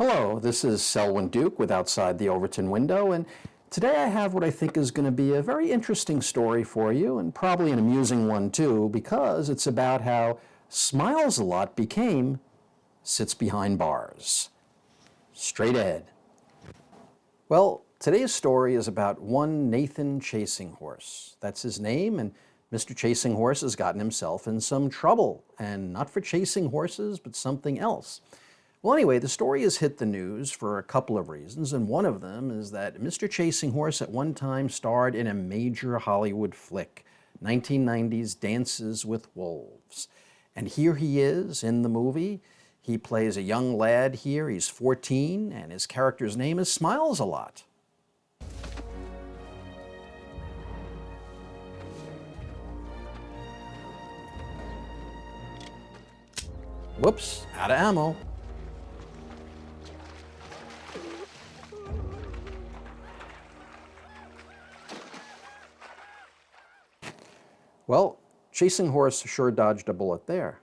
Hello, this is Selwyn Duke with Outside the Overton Window, and today I have what I think is going to be a very interesting story for you, and probably an amusing one too, because it's about how Smiles a Lot became Sits Behind Bars. Straight ahead. Well, today's story is about one Nathan Chasing Horse. That's his name, and Mr. Chasing Horse has gotten himself in some trouble, and not for chasing horses, but something else. Well, anyway, the story has hit the news for a couple of reasons, and one of them is that Mr. Chasing Horse at one time starred in a major Hollywood flick, 1990's Dances with Wolves. And here he is in the movie. He plays a young lad here. He's 14, and his character's name is Smiles a Lot. Whoops, out of ammo. Well, Chasing Horse sure dodged a bullet there.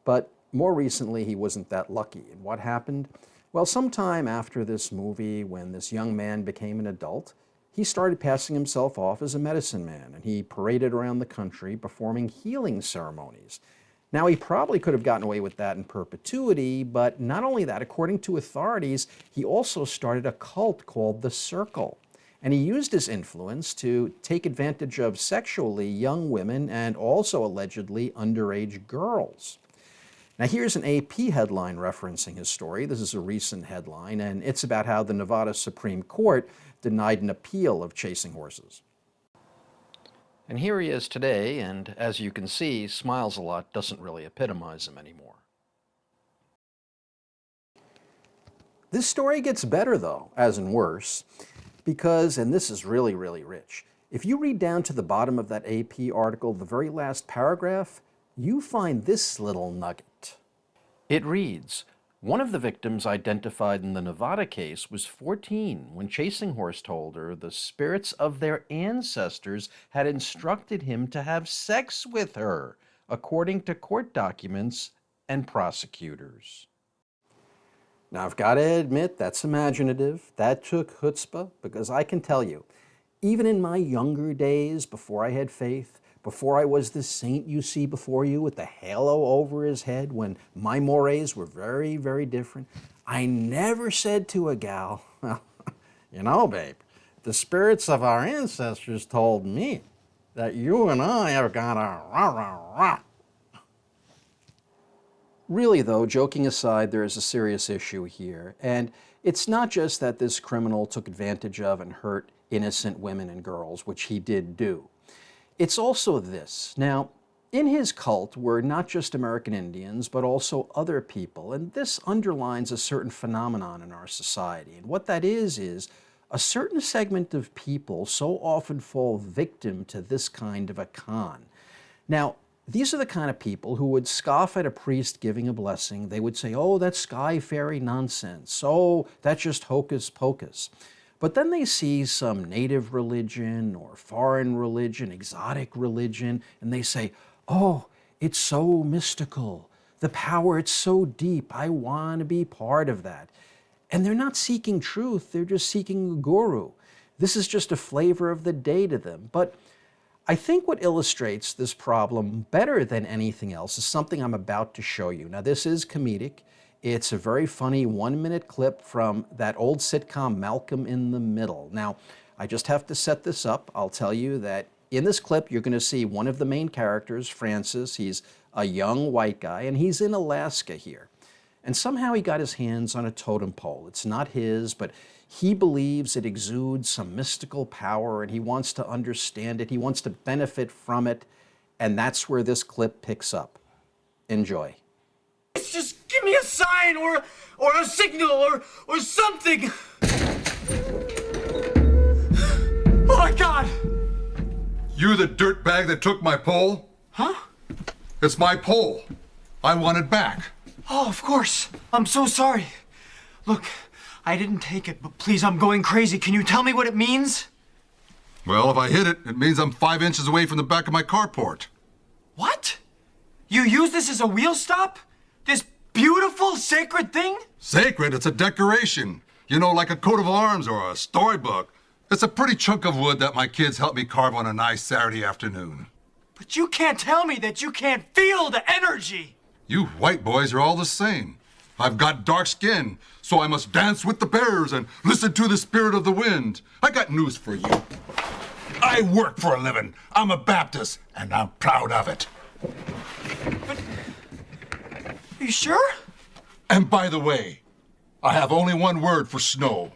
But more recently, he wasn't that lucky. And what happened? Well, sometime after this movie, when this young man became an adult, he started passing himself off as a medicine man, and he paraded around the country performing healing ceremonies. Now, he probably could have gotten away with that in perpetuity, but not only that, according to authorities, he also started a cult called the Circle. And he used his influence to take advantage of sexually young women and also allegedly underage girls. Now here's an AP headline referencing his story. This is a recent headline, and it's about how the Nevada Supreme Court denied an appeal of Chasing Horses. And here he is today, and as you can see, Smiles a Lot doesn't really epitomize him anymore. This story gets better though, as in worse. Because, and this is really, really rich, if you read down to the bottom of that AP article, the very last paragraph, you find this little nugget. It reads, one of the victims identified in the Nevada case was 14 when Chasing Horse told her the spirits of their ancestors had instructed him to have sex with her, according to court documents and prosecutors. Now, I've got to admit, that's imaginative. That took chutzpah, because I can tell you, even in my younger days, before I had faith, before I was the saint you see before you with the halo over his head, when my mores were very, very different, I never said to a gal, well, you know, babe, the spirits of our ancestors told me that you and I have got a rah-rah-rah. Really, though, joking aside, there is a serious issue here. And it's not just that this criminal took advantage of and hurt innocent women and girls, which he did do. It's also this. Now, in his cult were not just American Indians, but also other people. And this underlines a certain phenomenon in our society. And what that is a certain segment of people so often fall victim to this kind of a con. Now, these are the kind of people who would scoff at a priest giving a blessing. They would say, oh, that's sky fairy nonsense. Oh, that's just hocus pocus. But then they see some native religion or foreign religion, exotic religion, and they say, oh, it's so mystical. The power, it's so deep. I want to be part of that. And they're not seeking truth. They're just seeking a guru. This is just a flavor of the day to them. But I think what illustrates this problem better than anything else is something I'm about to show you. Now, this is comedic. It's a very funny 1-minute clip from that old sitcom Malcolm in the Middle. Now, I just have to set this up. I'll tell you that in this clip, you're going to see one of the main characters, Francis. He's a young white guy, and he's in Alaska here. And somehow he got his hands on a totem pole. It's not his, but he believes it exudes some mystical power, and he wants to understand it. He wants to benefit from it, and that's where this clip picks up. Enjoy. Just give me a sign or a signal or something. Oh my God! You the dirtbag that took my pole? Huh? It's my pole. I want it back. Oh, of course. I'm so sorry. Look, I didn't take it, but please, I'm going crazy. Can you tell me what it means? Well, if I hit it, it means I'm 5 inches away from the back of my carport. What? You use this as a wheel stop? This beautiful, sacred thing? Sacred, it's a decoration. You know, like a coat of arms or a storybook. It's a pretty chunk of wood that my kids helped me carve on a nice Saturday afternoon. But you can't tell me that you can't feel the energy. You white boys are all the same. I've got dark skin, so I must dance with the bears and listen to the spirit of the wind. I got news for you. I work for a living. I'm a Baptist, and I'm proud of it. But, are you sure? And by the way, I have only one word for snow.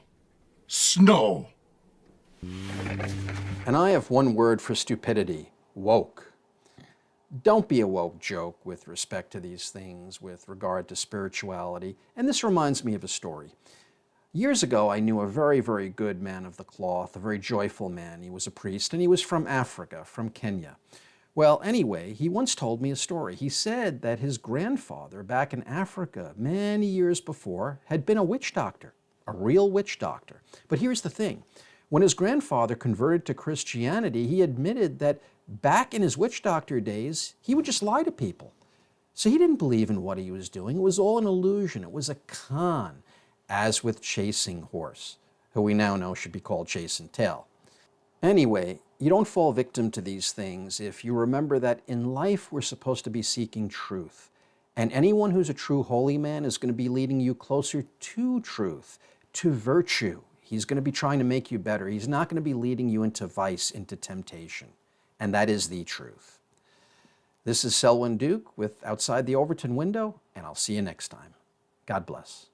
Snow. And I have one word for stupidity: woke. Don't be a woke joke with respect to these things with regard to spirituality. And this reminds me of a story. Years ago, I knew a very, very good man of the cloth, a very joyful man. He was a priest, and he was from Africa, from Kenya. Well, anyway, he once told me a story. He said that his grandfather back in Africa, many years before, had been a witch doctor, a real witch doctor. But here's the thing. When his grandfather converted to Christianity, he admitted that back in his witch doctor days, he would just lie to people. So he didn't believe in what he was doing. It was all an illusion. It was a con, as with chasing horse, who we now know should be called chase and tail. Anyway, you don't fall victim to these things if you remember that in life we're supposed to be seeking truth. And anyone who's a true holy man is going to be leading you closer to truth, to virtue. He's going to be trying to make you better. He's not going to be leading you into vice, into temptation. And that is the truth. This is Selwyn Duke with Outside the Overton Window, and I'll see you next time. God bless.